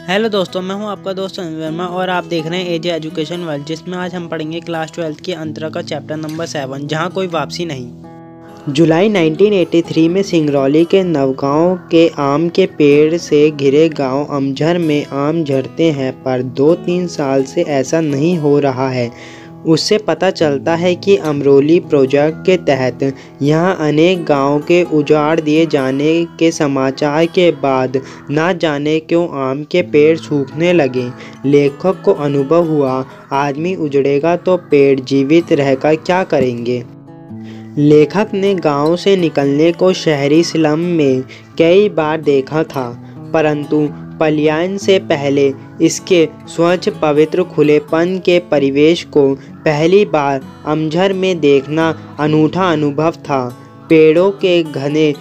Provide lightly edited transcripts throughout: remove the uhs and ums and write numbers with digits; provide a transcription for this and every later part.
Hello दोस्तों, मैं हूं आपका दोस्त अनिल वर्मा और आप देख रहे हैं एजे एजुकेशन वर्ल्ड, जिसमें आज हम पढ़ेंगे क्लास 12 के अंतर का चैप्टर नंबर 7, जहां कोई वापसी नहीं। जुलाई 1983 में सिंगरौली के नवगांव के आम के पेड़ से घिरे गांव अमझर में आम झड़ते हैं, पर 2-3 साल से ऐसा नहीं हो रहा है। उससे पता चलता है कि अमरोली प्रोजेक्ट के तहत यहां अनेक गांवों के उजाड़ दिए जाने के समाचार के बाद ना जाने क्यों आम के पेड़ सूखने लगे। लेखक को अनुभव हुआ, आदमी उजड़ेगा तो पेड़ जीवित रहकर क्या करेंगे। लेखक ने गांव से निकलने को शहरी स्लम में कई बार देखा था, परंतु पलायन से पहले इसके स्वच्छ पवित्र खुलेपन के परिवेश को पहली बार अमझर में देखना अनूठा अनुभव था। पेड़ों के घने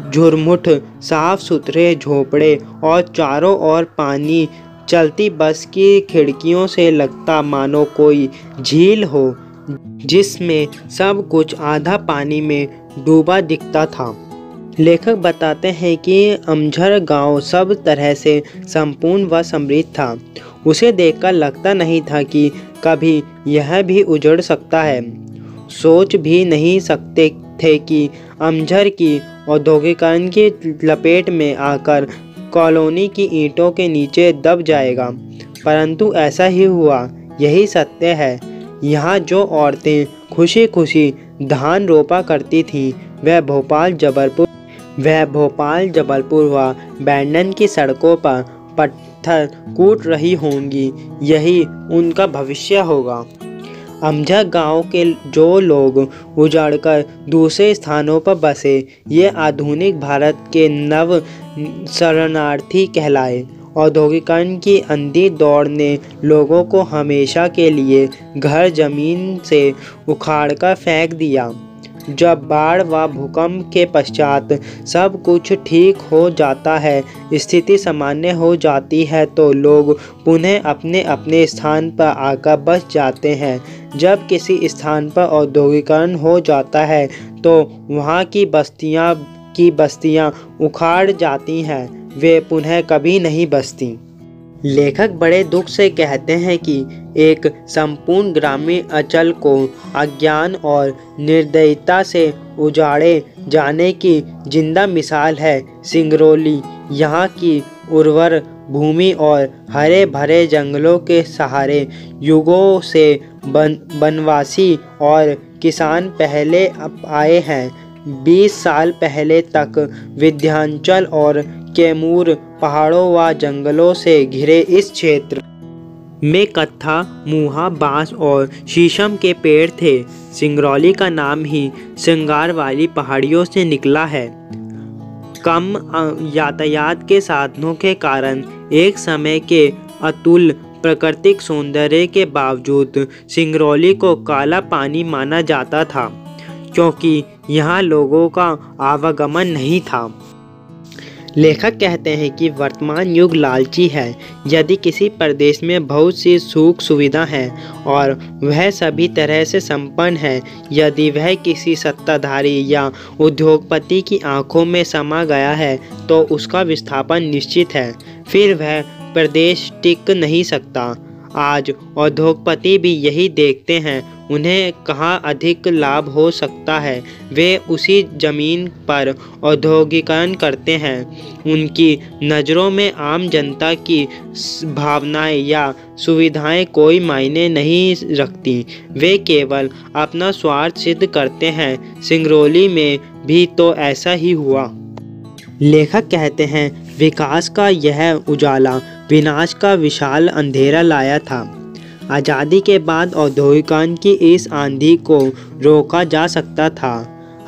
झुरमुट, साफ सुथरे झोपड़े और चारों ओर पानी। चलती बस की खिड़कियों से लगता मानो कोई झील हो, जिसमें सब कुछ आधा पानी में डूबा दिखता था। लेखक बताते हैं कि अमझर गांव सब तरह से संपूर्ण व समृद्ध था। उसे देखकर लगता नहीं था कि कभी यह भी उजड़ सकता है। सोच भी नहीं सकते थे कि अमझर की औद्योगिकरण की लपेट में आकर कॉलोनी की ईंटों के नीचे दब जाएगा, परंतु ऐसा ही हुआ। यही सत्य है। यहाँ जो औरतें खुशी खुशी धान रोपा करती थीं, वह भोपाल जबलपुर व बैंडन की सड़कों पर पत्थर कूट रही होंगी। यही उनका भविष्य होगा। अमझर गांव के जो लोग उजाड़कर दूसरे स्थानों पर बसे, ये आधुनिक भारत के नव शरणार्थी कहलाए। औद्योगिकरण की अंधी दौड़ ने लोगों को हमेशा के लिए घर जमीन से उखाड़कर फेंक दिया। जब बाढ़ व भूकंप के पश्चात सब कुछ ठीक हो जाता है, स्थिति सामान्य हो जाती है, तो लोग पुनः अपने अपने स्थान पर आकर बस जाते हैं। जब किसी स्थान पर औद्योगिकरण हो जाता है, तो वहाँ की बस्तियाँ उखाड़ जाती हैं, वे पुनः कभी नहीं बसती। लेखक बड़े दुख से कहते हैं कि एक संपूर्ण ग्रामीण अंचल को अज्ञान और निर्दयता से उजाड़े जाने की जिंदा मिसाल है सिंगरौली। यहाँ की उर्वर भूमि और हरे भरे जंगलों के सहारे युगों से वनवासी और किसान पहले आए हैं। 20 साल पहले तक विंध्याचल और कैमूर पहाड़ों व जंगलों से घिरे इस क्षेत्र में कत्था, मूहा, बांस और शीशम के पेड़ थे। सिंगरौली का नाम ही श्रृंगार वाली पहाड़ियों से निकला है। कम यातायात के साधनों के कारण एक समय के अतुल प्राकृतिक सौंदर्य के बावजूद सिंगरौली को काला पानी माना जाता था, क्योंकि यहाँ लोगों का आवागमन नहीं था। लेखक कहते हैं कि वर्तमान युग लालची है। यदि किसी प्रदेश में बहुत सी सुख सुविधा है और वह सभी तरह से संपन्न है, यदि वह किसी सत्ताधारी या उद्योगपति की आंखों में समा गया है, तो उसका विस्थापन निश्चित है। फिर वह प्रदेश टिक नहीं सकता। आज उद्योगपति भी यही देखते हैं, उन्हें कहाँ अधिक लाभ हो सकता है, वे उसी जमीन पर औद्योगिकरण करते हैं। उनकी नज़रों में आम जनता की भावनाएं या सुविधाएं कोई मायने नहीं रखती। वे केवल अपना स्वार्थ सिद्ध करते हैं। सिंगरौली में भी तो ऐसा ही हुआ। लेखक कहते हैं, विकास का यह उजाला विनाश का विशाल अंधेरा लाया था। आज़ादी के बाद औद्योगिकरण की इस आंधी को रोका जा सकता था।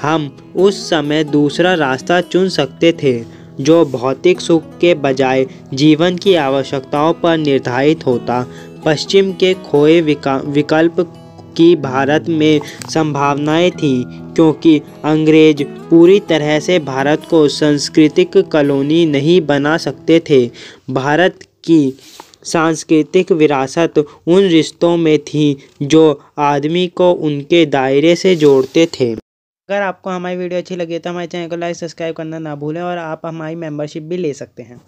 हम उस समय दूसरा रास्ता चुन सकते थे, जो भौतिक सुख के बजाय जीवन की आवश्यकताओं पर निर्धारित होता। पश्चिम के खोए विकल्प की भारत में संभावनाएं थीं, क्योंकि अंग्रेज पूरी तरह से भारत को सांस्कृतिक कॉलोनी नहीं बना सकते थे। भारत की सांस्कृतिक विरासत उन रिश्तों में थी जो आदमी को उनके दायरे से जोड़ते थे। अगर आपको हमारी वीडियो अच्छी लगी तो हमारे चैनल को लाइक सब्सक्राइब करना ना भूलें और आप हमारी मेंबरशिप भी ले सकते हैं।